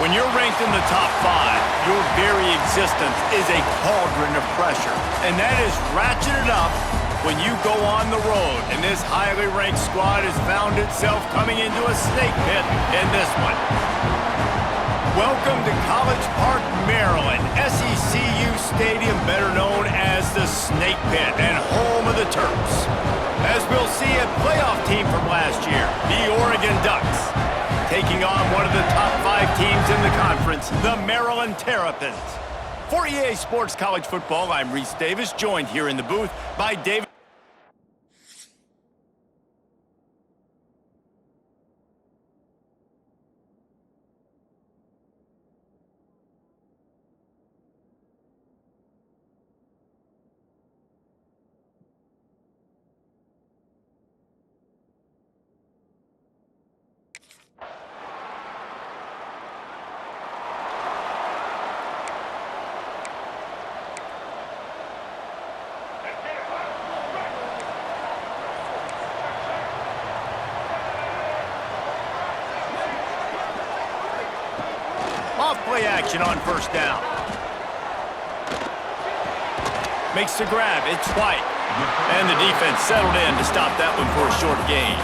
When you're ranked in the top 5, your very existence is a cauldron of pressure. And that is ratcheted up when you go on the road. And this highly ranked squad has found itself coming into a snake pit in this one. Welcome to College Park, Maryland, SECU Stadium, better known as the Snake Pit and home of the Terps. As we'll see, a playoff team from last year, the Oregon Ducks, taking on one of the top 5 teams in the conference, the Maryland Terrapins. For EA Sports College Football, I'm Reese Davis, joined here in the booth by David. Off-play action on first down. Makes the grab. It's White. And the defense settled in to stop that one for a short gain.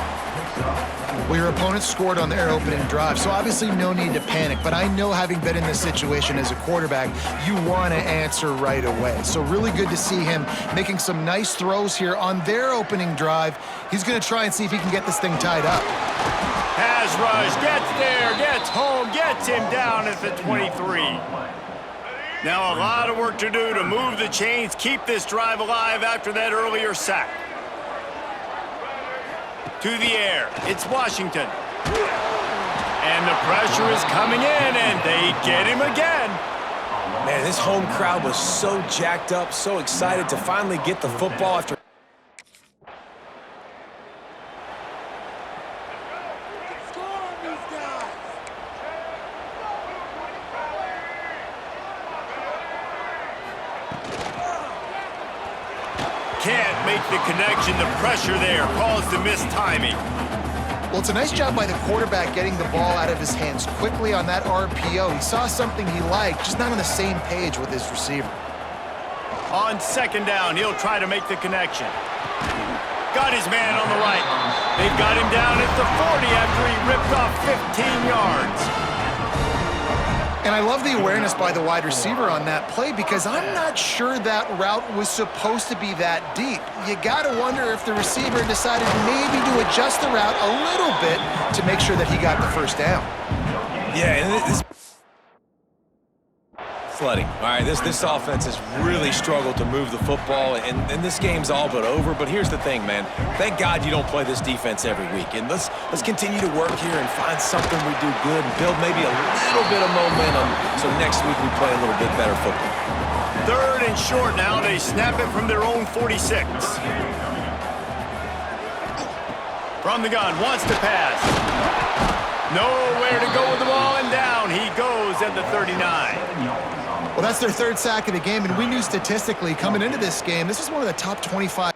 Well, your opponent scored on their opening drive, so obviously no need to panic. But I know, having been in this situation as a quarterback, you want to answer right away. So really good to see him making some nice throws here on their opening drive. He's going to try and see if he can get this thing tied up. Pass rush, gets there, gets home, gets him down at the 23. Now a lot of work to do to move the chains, keep this drive alive after that earlier sack. To the air, it's Washington. And the pressure is coming in, and they get him again. Man, this home crowd was so jacked up, so excited to finally get the football after... Can't make the connection. The pressure there caused the missed timing. Well, it's a nice job by the quarterback getting the ball out of his hands quickly on that RPO. He saw something he liked, just not on the same page with his receiver. On second down, he'll try to make the connection. Got his man on the right. They've got him down at the 40 after he ripped off 15 yards. And I love the awareness by the wide receiver on that play, because I'm not sure that route was supposed to be that deep. You got to wonder if the receiver decided maybe to adjust the route a little bit to make sure that he got the first down. Yeah, and this... Flooding. All right, this offense has really struggled to move the football, and this game's all but over. But here's the thing, man. Thank God you don't play this defense every week. And let's continue to work here and find something we do good and build maybe a little bit of momentum so next week we play a little bit better football. Third and short now. They snap it from their own 46. From the gun, wants to pass. Nowhere to go with the ball, and down he goes at the 39. Well, that's their third sack of the game, and we knew statistically coming into this game, this was one of the top 25.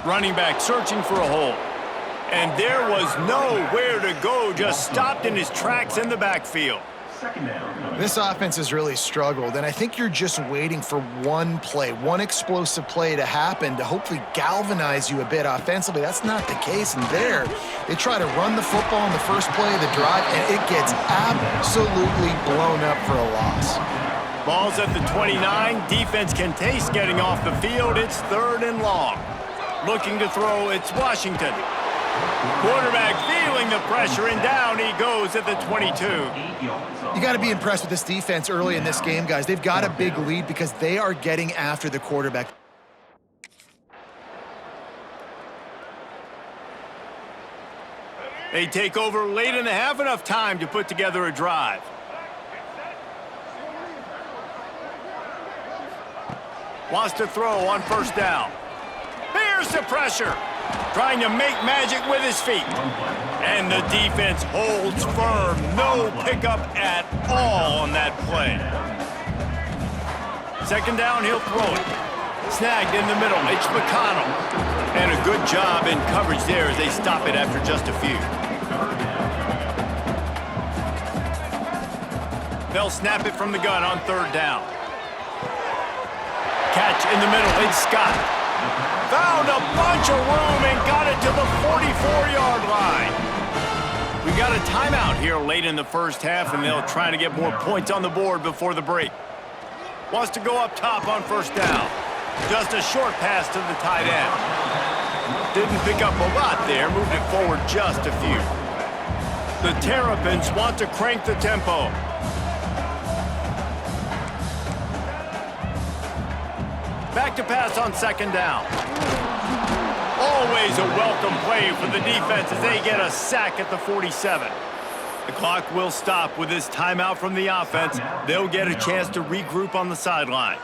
Running back searching for a hole. And there was nowhere to go, just stopped in his tracks in the backfield. This offense has really struggled, and I think you're just waiting for one play, one explosive play to happen to hopefully galvanize you a bit offensively. That's not the case, and there, they try to run the football in the first play of the drive, and it gets absolutely blown up for a loss. Ball's at the 29. Defense can taste getting off the field. It's 3rd and long. Looking to throw, it's Washington. Quarterback feeling the pressure, and down he goes at the 22. You got to be impressed with this defense early in this game, guys. They've got a big lead because they are getting after the quarterback. They take over late in the half, enough time to put together a drive. Wants to throw on 1st down. Here's the pressure. Trying to make magic with his feet. And the defense holds firm. No pickup at all on that play. 2nd down, he'll throw it. Snagged in the middle. It's McConnell. And a good job in coverage there as they stop it after just a few. They'll snap it from the gun on 3rd down. Catch in the middle. It's Scott. Found a bunch of room and got it to the 44-yard line. We got a timeout here late in the first half, and they'll try to get more points on the board before the break. Wants to go up top on 1st down. Just a short pass to the tight end. Didn't pick up a lot there, moved it forward just a few. The Terrapins want to crank the tempo. Back to pass on 2nd down. Always a welcome play for the defense as they get a sack at the 47. The clock will stop with this timeout from the offense. They'll get a chance to regroup on the sideline.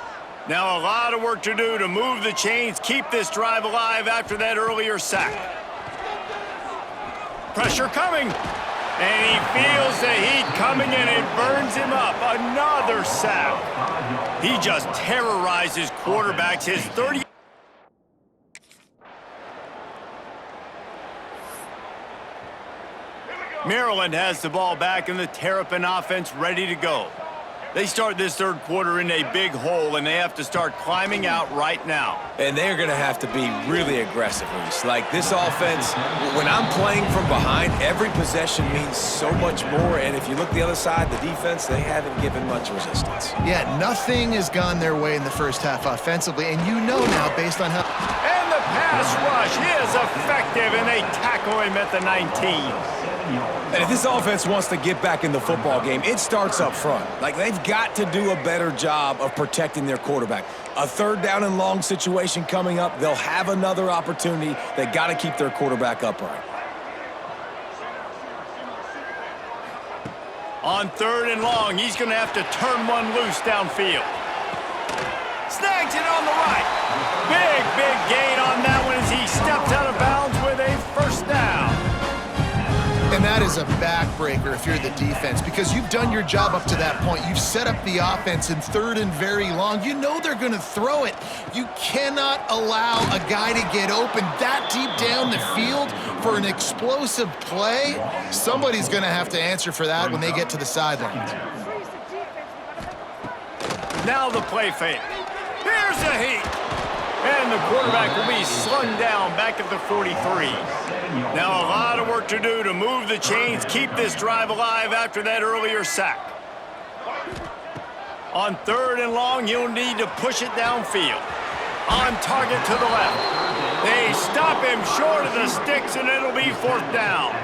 Now a lot of work to do to move the chains, keep this drive alive after that earlier sack. Pressure coming. And he feels the heat coming, and it burns him up. Another sack. He just terrorizes quarterbacks. His 30. Maryland has the ball back, and the Terrapin offense ready to go. They start this 3rd quarter in a big hole, and they have to start climbing out right now. And they're going to have to be really aggressive, Reese. Like this offense, when I'm playing from behind, every possession means so much more. And if you look the other side, the defense, they haven't given much resistance. Yeah, nothing has gone their way in the first half offensively, and you know now based on how... And the pass rush is effective, and they tackle him at the 19. And if this offense wants to get back in the football game, it starts up front. Like, they've got to do a better job of protecting their quarterback. A 3rd down and long situation coming up, they'll have another opportunity. They got to keep their quarterback upright. On 3rd and long, he's going to have to turn one loose downfield. Snags it on the right. Big gain on that one as he steps out of bounds with a 1st down. And that is a backbreaker if you're the defense, because you've done your job up to that point. You've set up the offense in 3rd and very long. You know they're going to throw it. You cannot allow a guy to get open that deep down the field for an explosive play. Somebody's going to have to answer for that when they get to the sidelines. Now the play fake. Here's the heat. And the quarterback will be slung down back at the 43. Now a lot of work to do to move the chains, keep this drive alive after that earlier sack. On 3rd and long, he'll need to push it downfield. On target to the left. They stop him short of the sticks, and it'll be 4th down.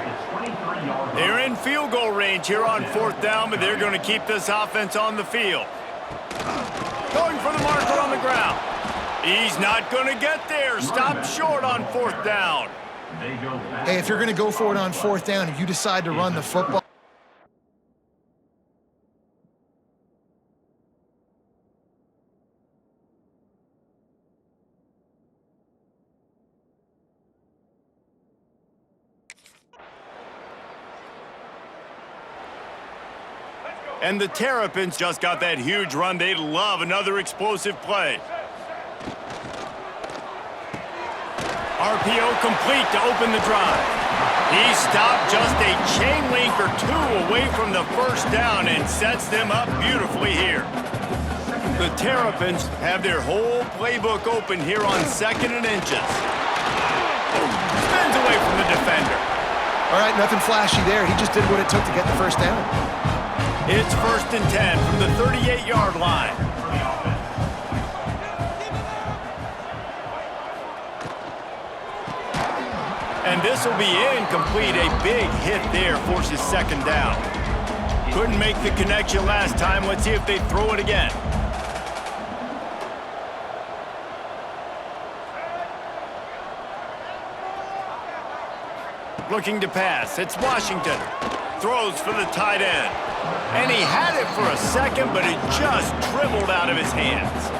They're in field goal range here on 4th down, but they're going to keep this offense on the field. Going for the marker on the ground. He's not going to get there. Stop short on 4th down. Hey, if you're going to go for it on 4th down and you decide to run the football, and the Terrapins just got that huge run. They'd love another explosive play. RPO complete to open the drive. He stopped just a chain link or two away from the first down and sets them up beautifully here. The Terrapins have their whole playbook open here on 2nd and inches. Spins away from the defender. All right, nothing flashy there. He just did what it took to get the first down. It's 1st and 10 from the 38-yard line. And this will be incomplete. A big hit there forces 2nd down. Couldn't make the connection last time. Let's see if they throw it again. Looking to pass. It's Washington. Throws for the tight end. And he had it for a second, but it just dribbled out of his hands.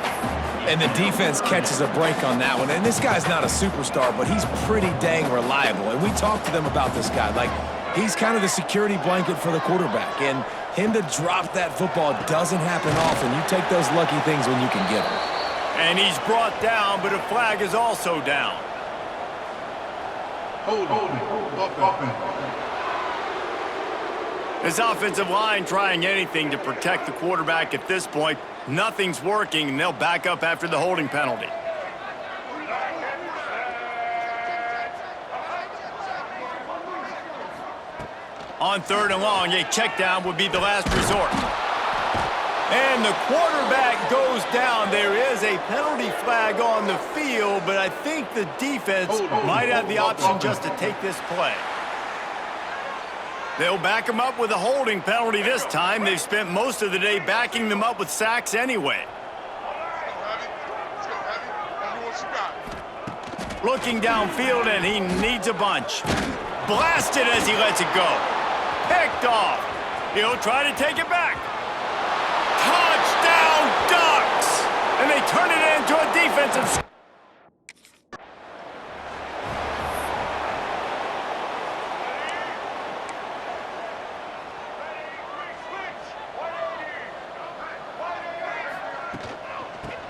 And the defense catches a break on that one. And this guy's not a superstar, but he's pretty dang reliable. And we talked to them about this guy. Like, he's kind of the security blanket for the quarterback. And him to drop that football doesn't happen often. You take those lucky things when you can get them. And he's brought down, but a flag is also down. Hold on. This offensive line trying anything to protect the quarterback at this point. Nothing's working, and they'll back up after the holding penalty. On 3rd and long, a check down would be the last resort. And the quarterback goes down. There is a penalty flag on the field, but I think the defense might have the option just to take this play. They'll back him up with a holding penalty this time. They've spent most of the day backing them up with sacks anyway. Looking downfield, and he needs a bunch. Blasted as he lets it go. Picked off. He'll try to take it back. Touchdown, Ducks! And they turn it into a defensive.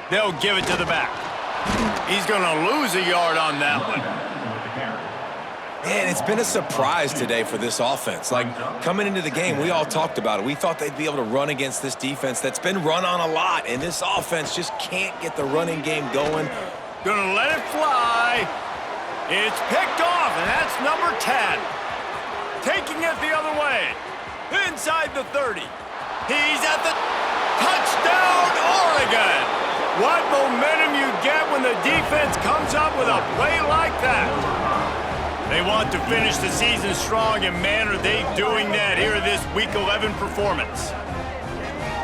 They'll give it to the back. He's going to lose a yard on that one. Man, it's been a surprise today for this offense. Like, coming into the game, we all talked about it. We thought they'd be able to run against this defense that's been run on a lot, and this offense just can't get the running game going. Gonna let it fly. It's picked off, and that's number 10. Taking it the other way. Inside the 30. He's at the touchdown, Oregon. What momentum you get when the defense comes up with a play like that. They want to finish the season strong, and man, are they doing that here in this Week 11 performance.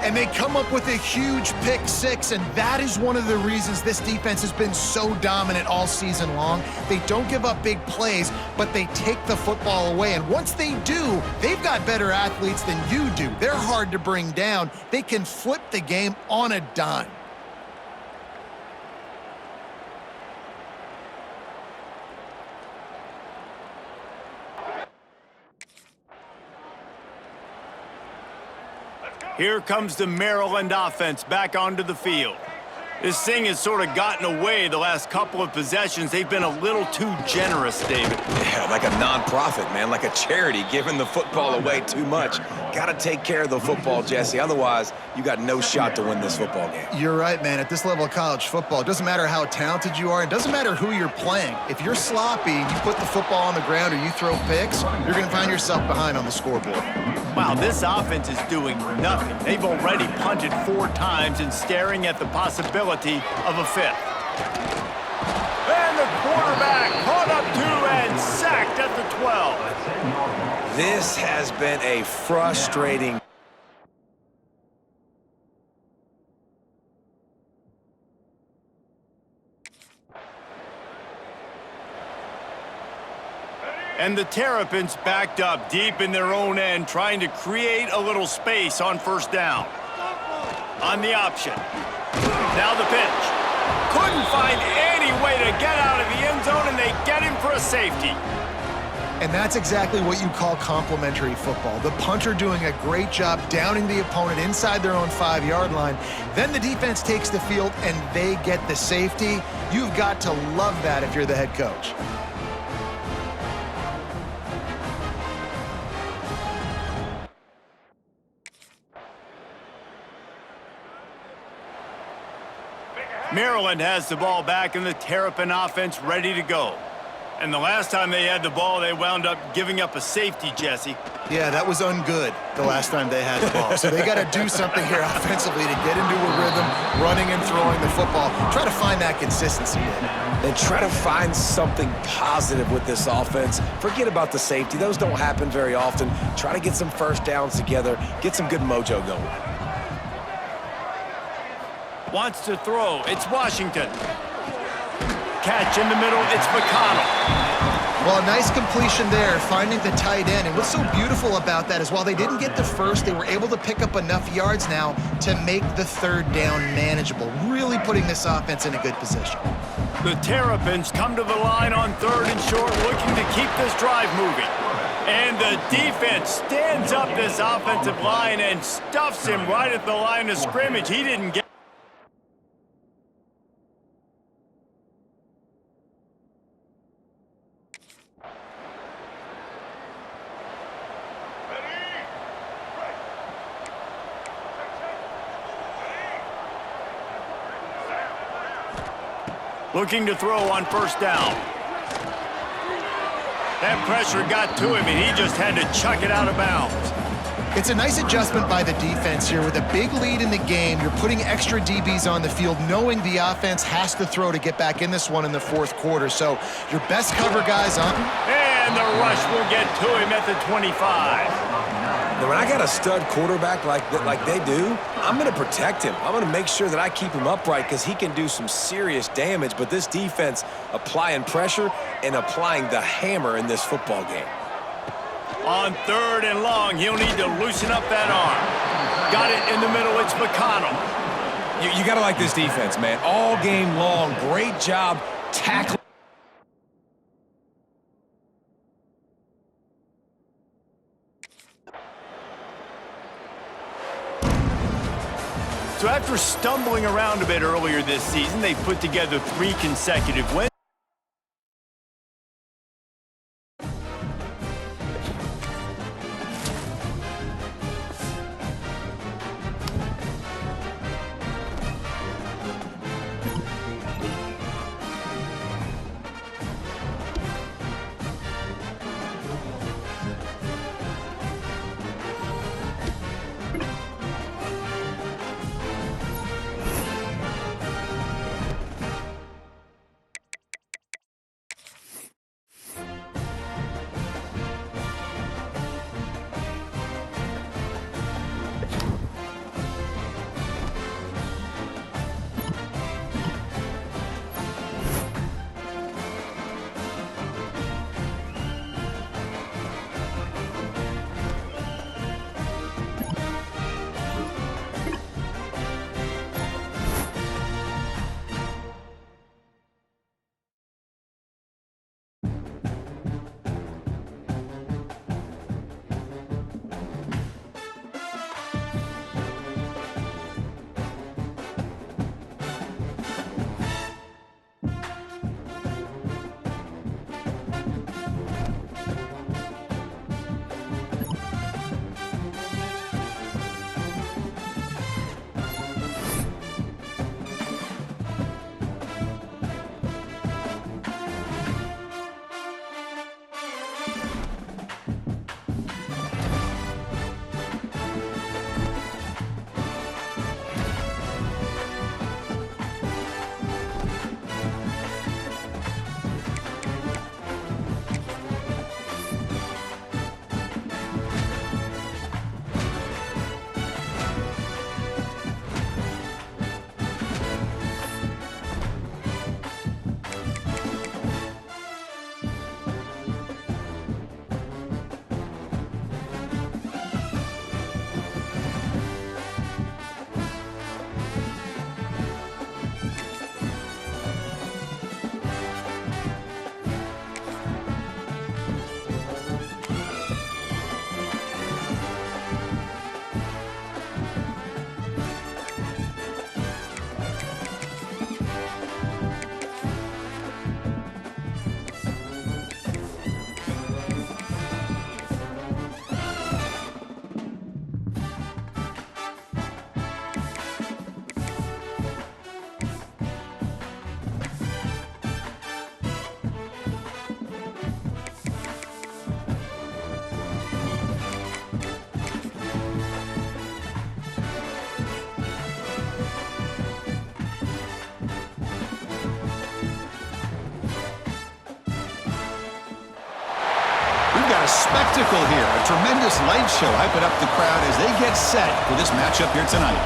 And they come up with a huge pick six, and that is one of the reasons this defense has been so dominant all season long. They don't give up big plays, but they take the football away. And once they do, they've got better athletes than you do. They're hard to bring down. They can flip the game on a dime. Here comes the Maryland offense back onto the field. This thing has sort of gotten away the last couple of possessions. They've been a little too generous, David. Yeah, like a nonprofit, man, like a charity, giving the football away too much. Got to take care of the football, Jesse. Otherwise, you got no shot to win this football game. You're right, man. At this level of college football, it doesn't matter how talented you are. It doesn't matter who you're playing. If you're sloppy, you put the football on the ground or you throw picks, you're going to find yourself behind on the scoreboard. Wow, this offense is doing nothing. They've already punted 4 times and staring at the possibility of a 5th. And the quarterback caught up 2 and sacked at the 12. This has been a frustrating. And the Terrapins backed up deep in their own end, trying to create a little space on 1st down. On the option. Now the pitch. Couldn't find any way to get out of the end zone, and they get him for a safety. And that's exactly what you call complementary football. The punter doing a great job downing the opponent inside their own 5-yard line. Then the defense takes the field and they get the safety. You've got to love that if you're the head coach. Maryland has the ball back and the Terrapin offense ready to go. And the last time they had the ball, they wound up giving up a safety, Jesse. Yeah, that was ungood the last time they had the ball. So they got to do something here offensively to get into a rhythm, running and throwing the football. Try to find that consistency, David. And try to find something positive with this offense. Forget about the safety. Those don't happen very often. Try to get some first downs together, get some good mojo going. Wants to throw. It's Washington. Catch in the middle. It's McConnell. Well, a nice completion there, finding the tight end. And what's so beautiful about that is while they didn't get the first, they were able to pick up enough yards now to make the third down manageable, really putting this offense in a good position. The Terrapins come to the line on 3rd and short, looking to keep this drive moving. And the defense stands up this offensive line and stuffs him right at the line of scrimmage. He didn't get. Looking to throw on 1st down. That pressure got to him, and he just had to chuck it out of bounds. It's a nice adjustment by the defense here. With a big lead in the game, you're putting extra DBs on the field, knowing the offense has to throw to get back in this one in the 4th quarter. So your best cover guys on. And the rush will get to him at the 25. Now, when I got a stud quarterback like they do, I'm going to protect him. I'm going to make sure that I keep him upright because he can do some serious damage. But this defense applying pressure and applying the hammer in this football game. On 3rd and long, he'll need to loosen up that arm. Got it in the middle. It's McConnell. You got to like this defense, man. All game long, great job tackling. So after stumbling around a bit earlier this season, they've put together 3 consecutive wins. spectacle here. A tremendous light show hyping up the crowd as they get set for this matchup here tonight.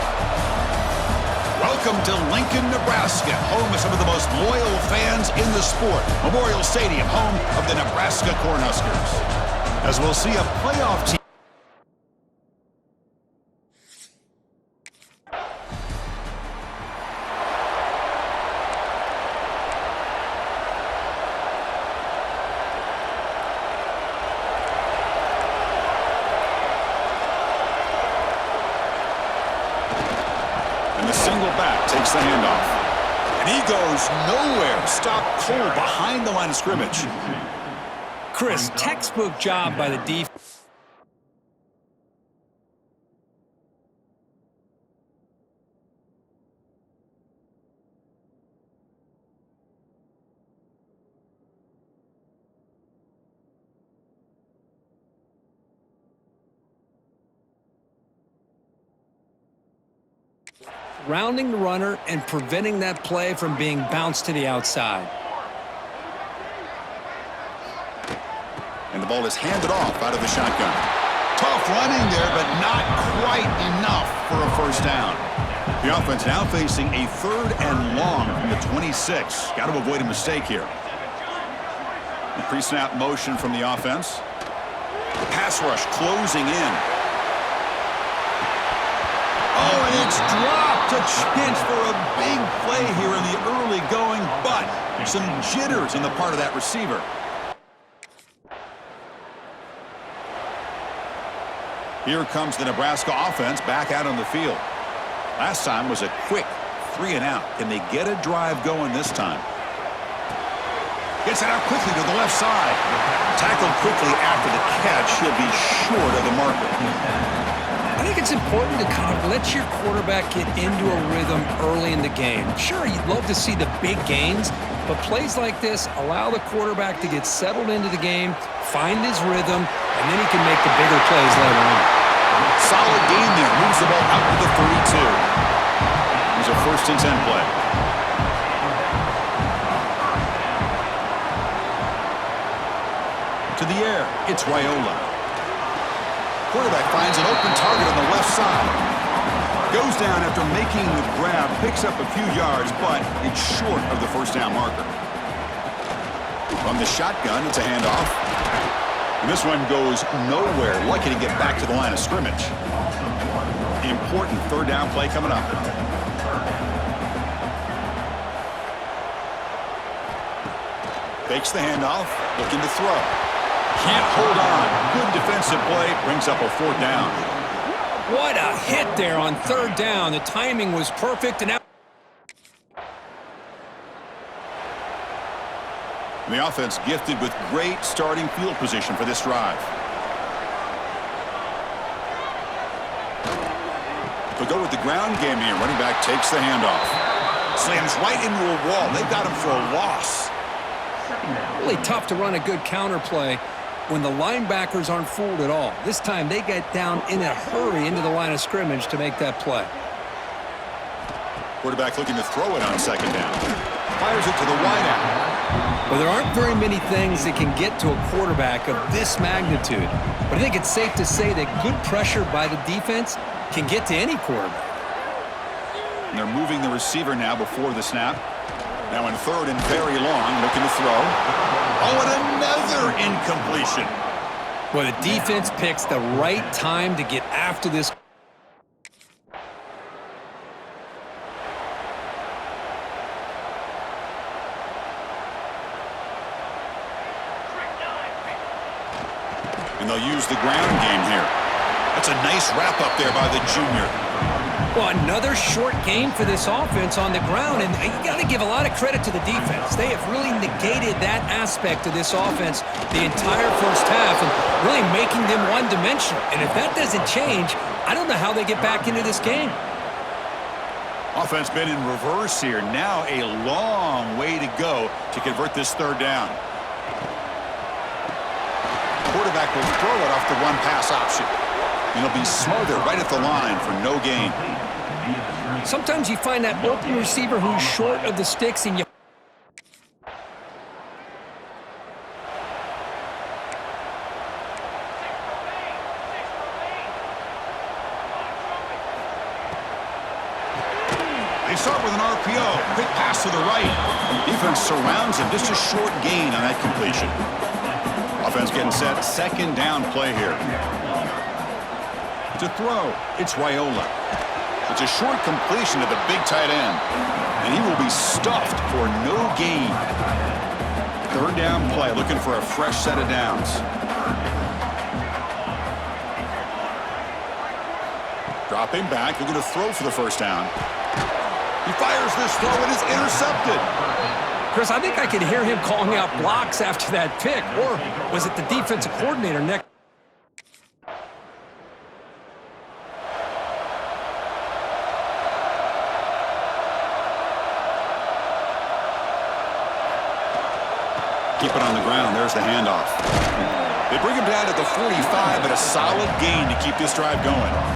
Welcome to Lincoln, Nebraska, home of some of the most loyal fans in the sport. Memorial Stadium, home of the Nebraska Cornhuskers. As we'll see a playoff team. And the single back takes the handoff. And he goes nowhere. Stopped cold behind the line of scrimmage. Chris, textbook job by the defense. Rounding the runner and preventing that play from being bounced to the outside. And the ball is handed off out of the shotgun. Tough running there, but not quite enough for a first down. The offense now facing a 3rd and long from the 26. Got to avoid a mistake here. The pre-snap motion from the offense. Pass rush closing in. Oh, and it's dropped. A chance for a big play here in the early going, but some jitters on the part of that receiver. Here comes the Nebraska offense back out on the field. Last time was a quick 3 and out. Can they get a drive going this time? Gets it out quickly to the left side. Tackled quickly after the catch. He'll be short of the marker. I think it's important to kind of let your quarterback get into a rhythm early in the game. Sure, you'd love to see the big gains, but plays like this allow the quarterback to get settled into the game, find his rhythm, and then he can make the bigger plays later on. Solid gain there. Moves the ball out to the 32. Here's a 1st and 10 play. To the air. It's Raiola. Quarterback finds an open target on the left side. Goes down after making the grab. Picks up a few yards, but it's short of the first down marker. From the shotgun, it's a handoff. And this one goes nowhere. Lucky to get back to the line of scrimmage. Important 3rd down play coming up. Fakes the handoff. Looking to throw. Can't hold on. Good defensive play. Brings up a 4th down. What a hit there on 3rd down. The timing was perfect. And now the offense gifted with great starting field position for this drive. They'll go with the ground game here. Running back takes the handoff. Slams right into a wall. They've got him for a loss. really tough to run a good counter play when the linebackers aren't fooled at all. This time they get down in a hurry into the line of scrimmage to make that play. Quarterback looking to throw it on 2nd down. Fires it to the wideout. Well, there aren't very many things that can get to a quarterback of this magnitude. But I think it's safe to say that good pressure by the defense can get to any quarterback. And they're moving the receiver now before the snap. Now in 3rd and very long, looking to throw. Oh, and another incompletion. Well, the defense picks the right time to get after this. And they'll use the ground game here. That's a nice wrap-up there by the junior. Well, another short game for this offense on the ground, and you got to give a lot of credit to the defense. They have really negated that aspect of this offense the entire first half and really making them one-dimensional. And if that doesn't change, I don't know how they get back into this game. Offense been in reverse here. Now a long way to go to convert this 3rd down. Quarterback will throw it off the one-pass option. And he'll be smothered right at the line for no gain. Sometimes you find that open receiver who's short of the sticks and you... They start with an RPO. Quick pass to the right. Defense surrounds him. Just a short gain on that completion. Offense getting set. Second down play here. To throw, it's Raiola. It's a short completion to the big tight end. And he will be stuffed for no gain. Third down play, looking for a fresh set of downs. Dropping back, looking to throw for the first down. He fires this throw, and it's intercepted. Chris, I think I can hear him calling out blocks after that pick. Or was it the defensive coordinator next? Keep it on the ground. There's the handoff. They bring him down to the 45, but a solid gain to keep this drive going.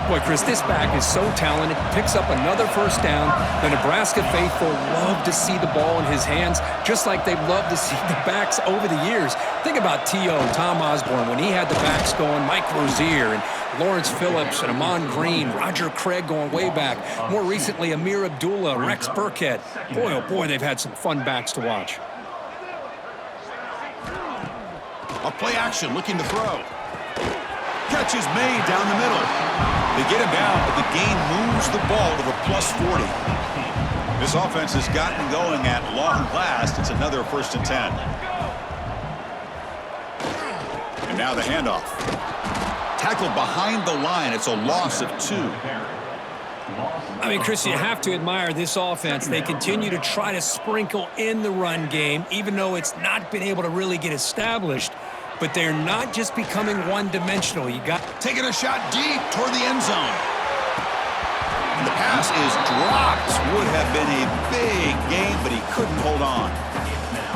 Boy, Chris, this back is so talented. Picks up another first down. The Nebraska faithful love to see the ball in his hands, just like they've loved to see the backs over the years. Think about T.O. and Tom Osborne when he had the backs going, Mike Rozier and Lawrence Phillips and Amon Green, Roger Craig going way back. More recently, Amir Abdullah, Rex Burkhead. Boy, oh boy, they've had some fun backs to watch. A play action, looking to throw. Catch is made down the middle. They get him down, but the gain moves the ball to the plus 40. This offense has gotten going at long last. It's another 1st and 10. And now the handoff. Tackled behind the line. It's a loss of 2. I mean, Chris, you have to admire this offense. They continue to try to sprinkle in the run game, even though it's not been able to really get established. But they're not just becoming one-dimensional. You got taking a shot deep toward the end zone. And the pass is dropped. Would have been a big gain, but he couldn't hold on.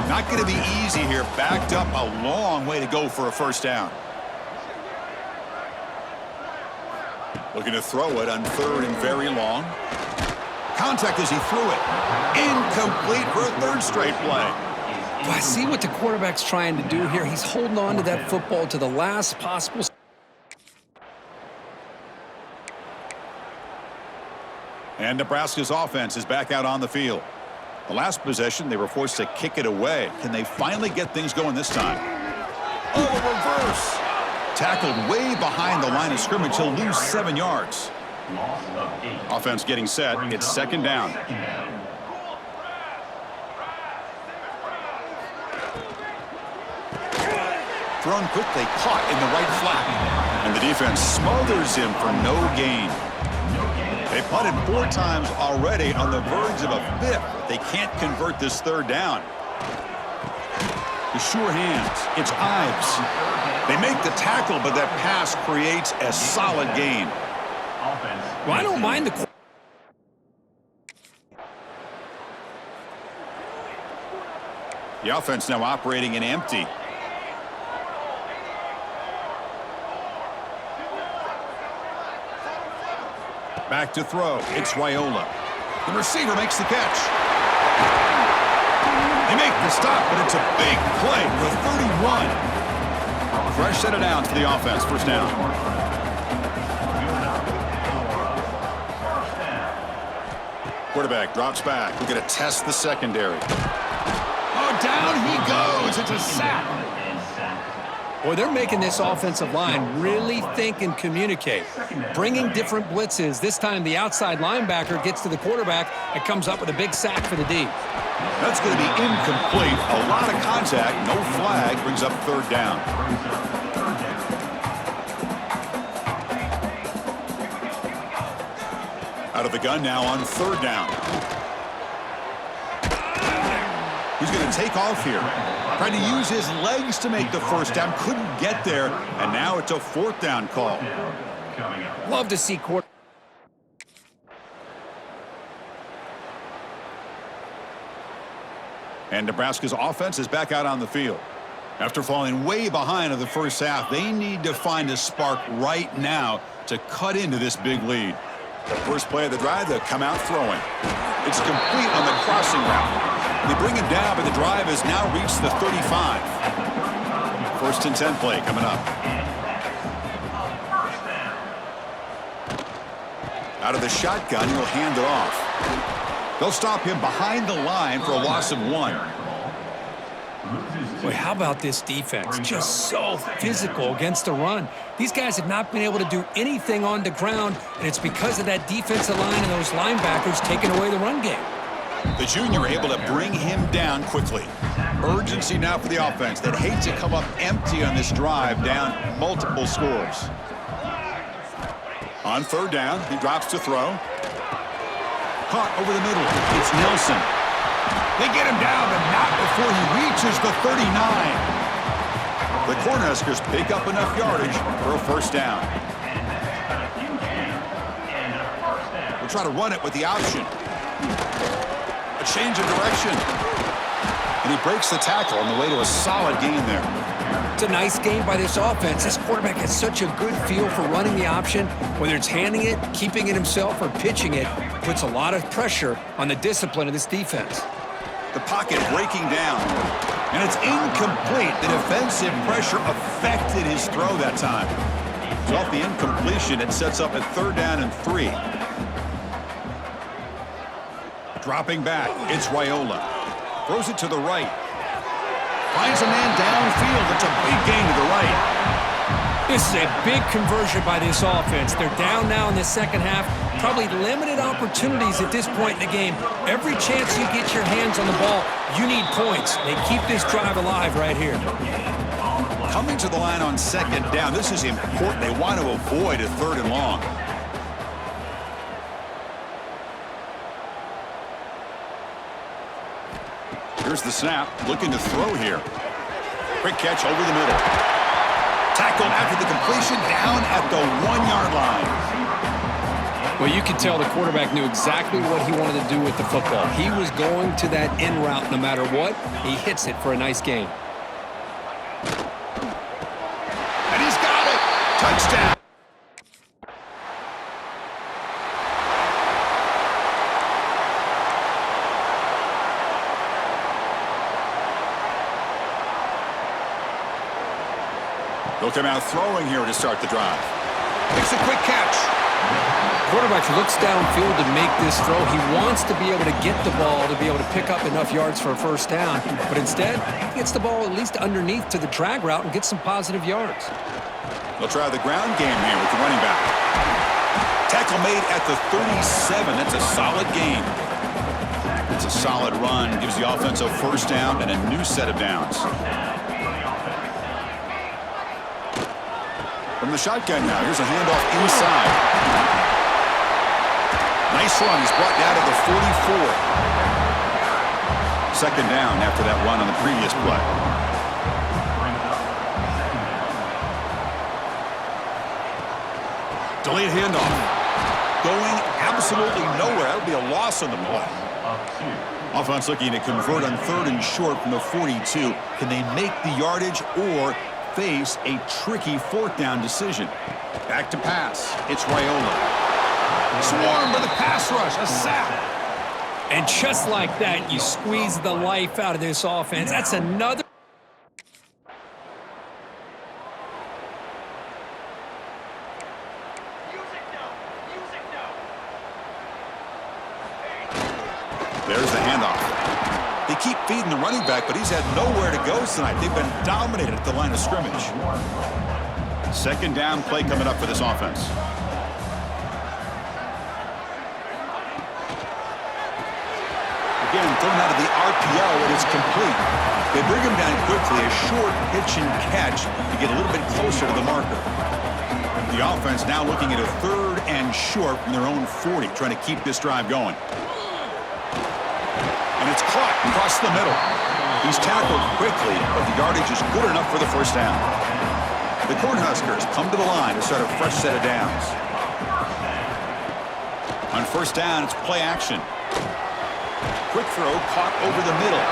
Not going to be easy here. Backed up a long way to go for a first down. Looking to throw it on 3rd and very long. Contact as he threw it. Incomplete for a 3rd straight play. I see what the quarterback's trying to do here. He's holding on to that football to the last possible. And Nebraska's offense is back out on the field. The last possession, they were forced to kick it away. Can they finally get things going this time? Oh, a reverse. Tackled way behind the line of scrimmage. He'll lose 7 yards. Offense getting set. It's 2nd down. Thrown quickly, caught in the right flat. And the defense smothers him for no gain. They punted 4 times already, on the verge of a 5th. They can't convert this 3rd down. The sure hands. It's Ives. They make the tackle, but that pass creates a solid gain. Well, I don't mind the... The offense now operating in empty. Back to throw. It's Raiola. The receiver makes the catch. They make the stop, but it's a big play for 31. Fresh set of downs for the offense. First down. Quarterback drops back. We're going to test the secondary. Oh, down he goes. It's a sack. Boy, they're making this offensive line really think and communicate. Bringing different blitzes. This time the outside linebacker gets to the quarterback and comes up with a big sack for the D. That's going to be incomplete. A lot of contact. No flag. Brings up 3rd down. Out of the gun now on 3rd down. He's going to take off here. Trying to use his legs to make the first down. Couldn't get there. And now it's a 4th down call. Love to see quarter. And Nebraska's offense is back out on the field. After falling way behind in the first half, they need to find a spark right now to cut into this big lead. The first play of the drive, they'll come out throwing. It's complete on the crossing route. They bring him down, but the drive has now reached the 35. 1st and 10 play coming up. Out of the shotgun, he'll hand it off. They'll stop him behind the line for a loss of 1. Boy, how about this defense? Just so physical against the run. These guys have not been able to do anything on the ground, and it's because of that defensive line and those linebackers taking away the run game. The junior able to bring him down quickly. Urgency now for the offense that hates to come up empty on this drive, down multiple scores. On 3rd down, he drops to throw. Caught over the middle. It's Nelson. They get him down, but not before he reaches the 39. The Cornhuskers pick up enough yardage for a 1st down. We'll try to run it with the option. A change of direction. And he breaks the tackle on the way to a solid gain there. It's a nice game by this offense. This quarterback has such a good feel for running the option. Whether it's handing it, keeping it himself, or pitching it, puts a lot of pressure on the discipline of this defense. The pocket breaking down. And it's incomplete. The defensive pressure affected his throw that time. So off the incompletion, it sets up a 3rd down and 3. Dropping back, it's Raiola. Throws it to the right. Finds a man downfield. It's a big gain to the right. This is a big conversion by this offense. They're down now in the second half. Probably limited opportunities at this point in the game. Every chance you get your hands on the ball, you need points. They keep this drive alive right here. Coming to the line on 2nd down. This is important. They want to avoid a 3rd and long. Here's the snap, looking to throw here. Quick catch over the middle. Tackled after the completion, down at the 1-yard line. Well, you could tell the quarterback knew exactly what he wanted to do with the football. He was going to that in route no matter what. He hits it for a nice gain. And he's got it! Touchdown! They'll come out throwing here to start the drive. Makes a quick catch. Quarterback looks downfield to make this throw. He wants to be able to get the ball to be able to pick up enough yards for a 1st down. But instead, he gets the ball at least underneath to the drag route and gets some positive yards. They'll try the ground game here with the running back. Tackle made at the 37. That's a solid gain. It's a solid run. Gives the offense a 1st down and a new set of downs. From the shotgun now, here's a handoff inside. Nice run, he's brought down to the 44. 2nd down after that run on the previous play. Delayed handoff. Going absolutely nowhere. That would be a loss on the play. Offense looking to convert on 3rd and short from the 42. Can they make the yardage or face a tricky 4th down decision? Back to pass. It's Raiola. Swarm by the pass rush. A sack. And just like that, you squeeze the life out of this offense. That's another. There's the handoff. They keep feeding the running back, but he's had nowhere to go tonight. They've been dominated at the line of scrimmage. 2nd down play coming up for this offense. Again, thrown out of the RPO, and it's complete. They bring him down quickly, a short pitch and catch to get a little bit closer to the marker. The offense now looking at a 3rd and short from their own 40, trying to keep this drive going. And it's caught across the middle. He's tackled quickly, but the yardage is good enough for the 1st down. The Cornhuskers come to the line to start a fresh set of downs. On 1st down, it's play action. Quick throw caught over the middle.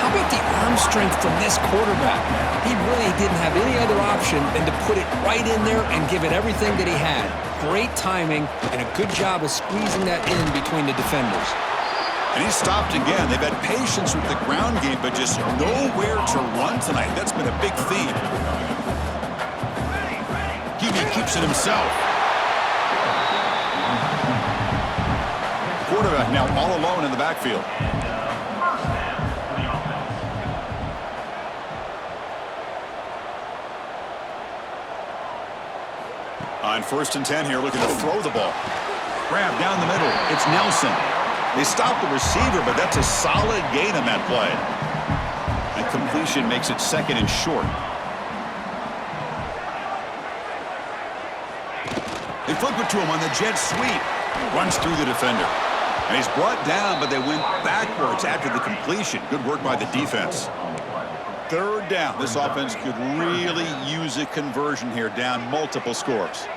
How about the arm strength from this quarterback? He really didn't have any other option than to put it right in there and give it everything that he had. Great timing and a good job of squeezing that in between the defenders. And he stopped again. They've had patience with the ground game, but just nowhere to run tonight. That's been a big theme. He keeps it himself. quarterback now all alone in the backfield. On 1st and 10 here, looking to throw the ball. Grab down the middle. It's Nelson. They stop the receiver, but that's a solid gain on that play. And completion makes it 2nd and short. They flip it to him on the jet sweep. Runs through the defender. And he's brought down, but they went backwards after the completion. Good work by the defense. 3rd down. This offense could really use a conversion here, down multiple scores.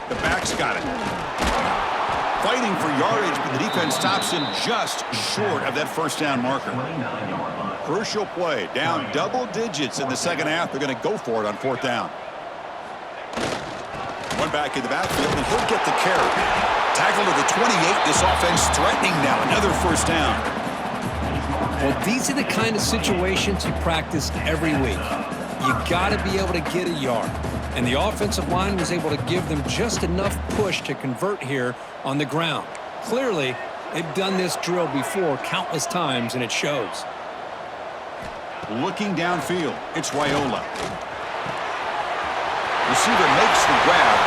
The back's got it. Fighting for yardage, but the defense stops him just short of that 1st down marker. Crucial play. Down double digits in the 2nd half. They're going to go for it on 4th down. One back in the backfield, and he'll get the carry. Tackle to the 28. This offense threatening now. Another 1st down. Well, these are the kind of situations you practice every week. You got to be able to get a yard. And the offensive line was able to give them just enough push to convert here on the ground. Clearly, they've done this drill before countless times, and it shows. Looking downfield, it's Raiola. Receiver makes the grab.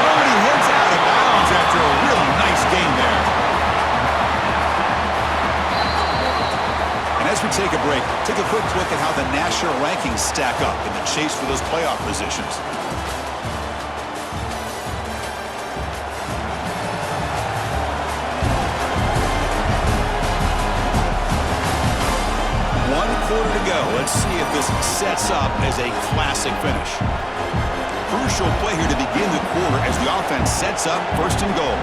Oh, and he heads out of bounds after a really nice gain there. And as we take a break, take a quick look at how the national rankings stack up in the chase for those playoff positions. One quarter to go. Let's see if this sets up as a classic finish. Crucial play here to begin the quarter as the offense sets up 1st and goal.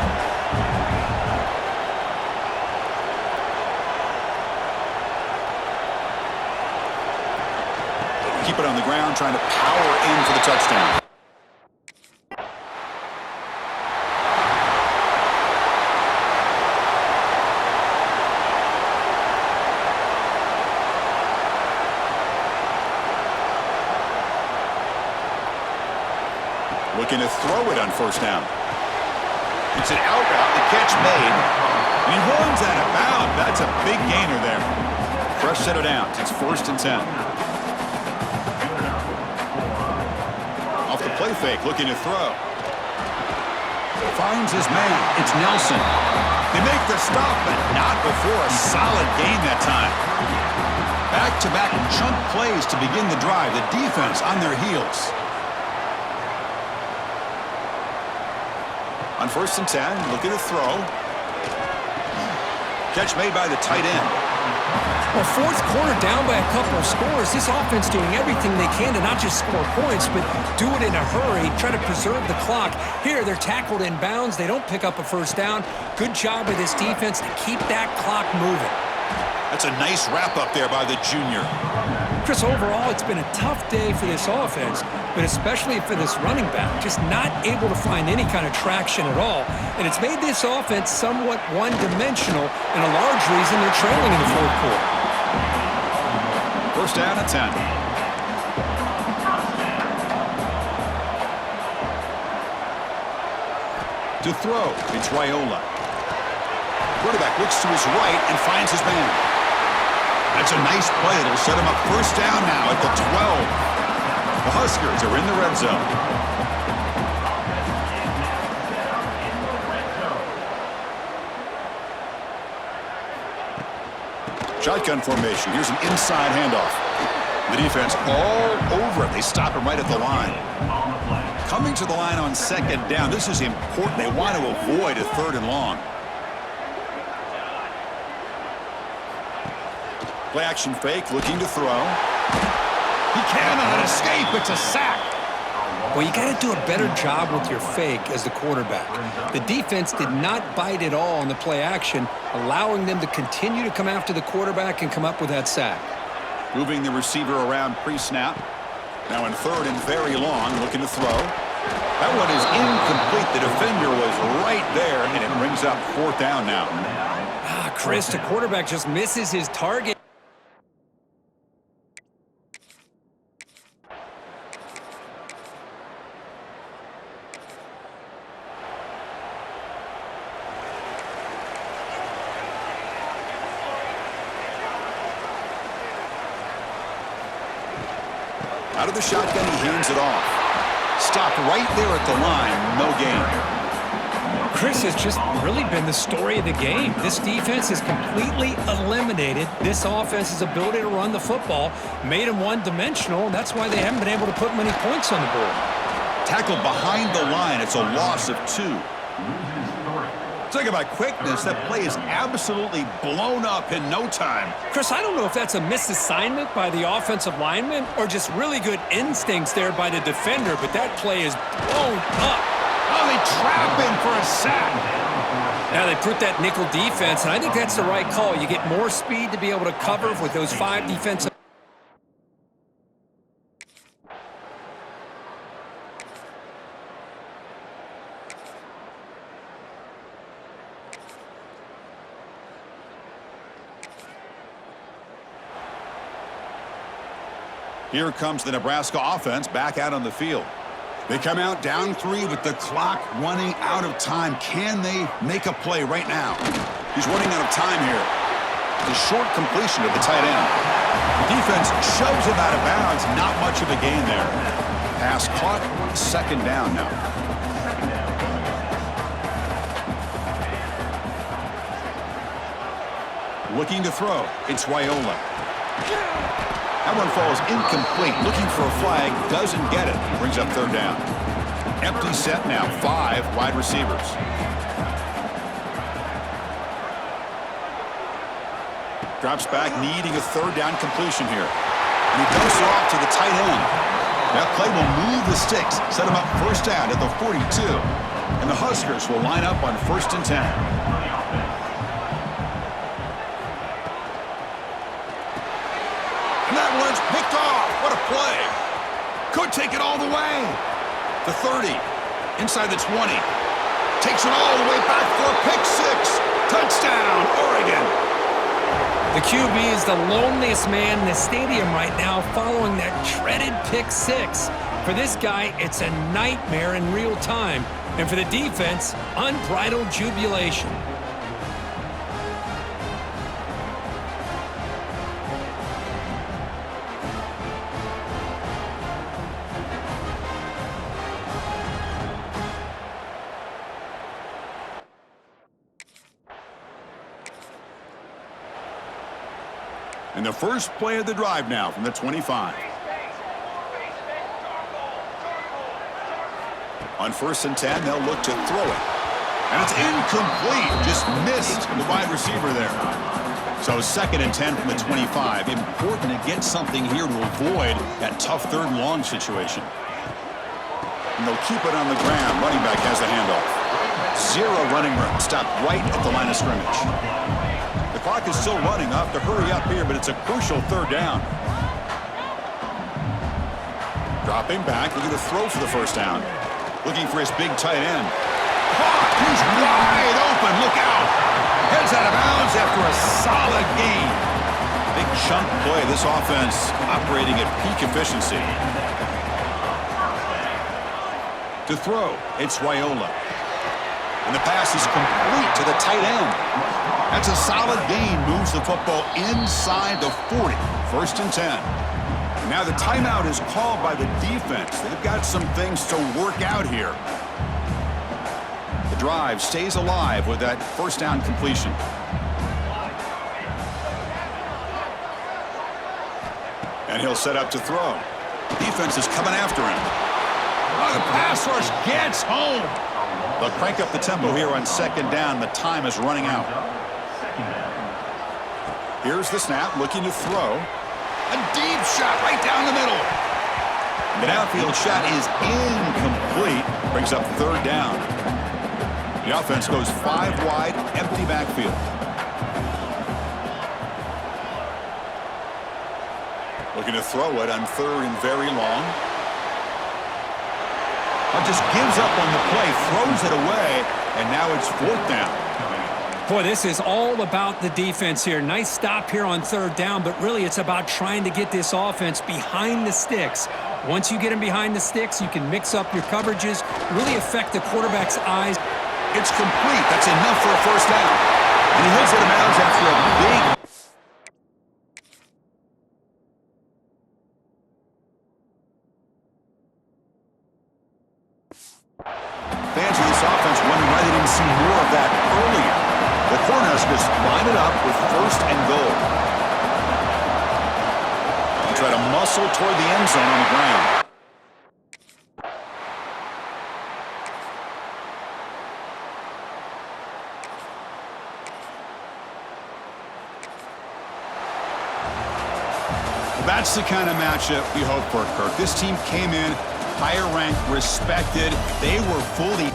Keep it on the ground, trying to power in for the touchdown. Looking to throw it on 1st down. It's an out route, the catch made. And he runs out of bounds. That's a big gainer there. Fresh set of downs. It's 1st and 10. Off the play fake, looking to throw. Finds his man. It's Nelson. They make the stop, but not before a solid gain that time. Back-to-back chunk plays to begin the drive. The defense on their heels. On 1st and 10, looking to throw. Catch made by the tight end. Well, 4th quarter down by a couple of scores. This offense doing everything they can to not just score points, but do it in a hurry, try to preserve the clock. Here, they're tackled in bounds. They don't pick up a 1st down. Good job by this defense to keep that clock moving. That's a nice wrap up there by the junior. Chris, overall, it's been a tough day for this offense, but especially for this running back, just not able to find any kind of traction at all. And it's made this offense somewhat one-dimensional, and a large reason they're trailing in the 4th quarter. 1st down and 10. To throw, it's Raiola. Quarterback looks to his right and finds his man. That's a nice play. It'll set him up 1st down now at the 12. The Huskers are in the red zone. Shotgun formation. Here's an inside handoff. The defense all over it. They stop him right at the line. Coming to the line on 2nd down. This is important. They want to avoid a 3rd and long. Play action fake, looking to throw. He cannot escape. It's a sack. Well, you got to do a better job with your fake as the quarterback. The defense did not bite at all on the play action, allowing them to continue to come after the quarterback and come up with that sack. Moving the receiver around pre-snap. Now in 3rd and very long, looking to throw. That one is incomplete. The defender was right there, and it brings up 4th down now. Chris, the quarterback just misses his target. Out of the shotgun, he hands it off. Stopped right there at the line. No gain. Chris, has just really been the story of the game. This defense has completely eliminated this offense's ability to run the football, made them one-dimensional, and that's why they haven't been able to put many points on the board. Tackled behind the line. It's a loss of 2. Talk about quickness. That play is absolutely blown up in no time. Chris, I don't know if that's a misassignment by the offensive lineman or just really good instincts there by the defender, but that play is blown up. Oh, they trap him for a sack. Now they put that nickel defense, and I think that's the right call. You get more speed to be able to cover with those 5 defensive. Here comes the Nebraska offense back out on the field. They come out down 3 with the clock running out of time. Can they make a play right now? He's running out of time here. The short completion to the tight end. Defense shoves him out of bounds. Not much of a gain there. Pass caught. 2nd down now. Looking to throw. It's Raiola. That one falls incomplete. Looking for a flag. Doesn't get it. Brings up 3rd down. Empty set now. 5 wide receivers. Drops back, needing a 3rd down completion here. And he dumps it off to the tight end. That play will move the sticks. Set him up 1st down at the 42. And the Huskers will line up on 1st and 10. Picked off. What a play. Could take it all the way. The 30. Inside the 20. Takes it all the way back for a pick 6. Touchdown, Oregon. The QB is the loneliest man in the stadium right now following that dreaded pick 6. For this guy, it's a nightmare in real time. And for the defense, unbridled jubilation. And the first play of the drive now from the 25. On 1st and 10, they'll look to throw it. And it's incomplete. Just missed the wide receiver there. So 2nd and 10 from the 25. Important to get something here to avoid that tough 3rd and long situation. And they'll keep it on the ground. Running back has the handoff. 0 running room. Stopped right at the line of scrimmage. The clock is still running. I'll have to hurry up here, but it's a crucial 3rd down. Dropping back, looking to throw for the 1st down. Looking for his big tight end. Caught! He's wide open. Look out! Heads out of bounds after a solid gain. Big chunk play. This offense operating at peak efficiency. To throw, it's Raiola. And the pass is complete to the tight end. That's a solid gain. Moves the football inside the 40. 1st and 10. Now the timeout is called by the defense. They've got some things to work out here. The drive stays alive with that 1st down completion. And he'll set up to throw. Defense is coming after him. Oh, the pass rush gets home. They'll crank up the tempo here on 2nd down. The time is running out. Here's the snap, looking to throw. A deep shot right down the middle. The downfield shot is incomplete. Brings up 3rd down. The offense goes 5 wide, empty backfield. Looking to throw it on 3rd and very long. Just gives up on the play, throws it away, and now it's 4th down. Boy, this is all about the defense here. Nice stop here on 3rd down, but really it's about trying to get this offense behind the sticks. Once you get them behind the sticks, you can mix up your coverages, really affect the quarterback's eyes. It's complete. That's enough for a 1st down. And he heads out of bounds after a big... see this offense wondering why they didn't see more of that earlier. The Cornhuskers line it up with 1st and goal. They try to muscle toward the end zone on the ground. That's the kind of matchup you hope for, Kirk. This team came in higher ranked, respected. They were fully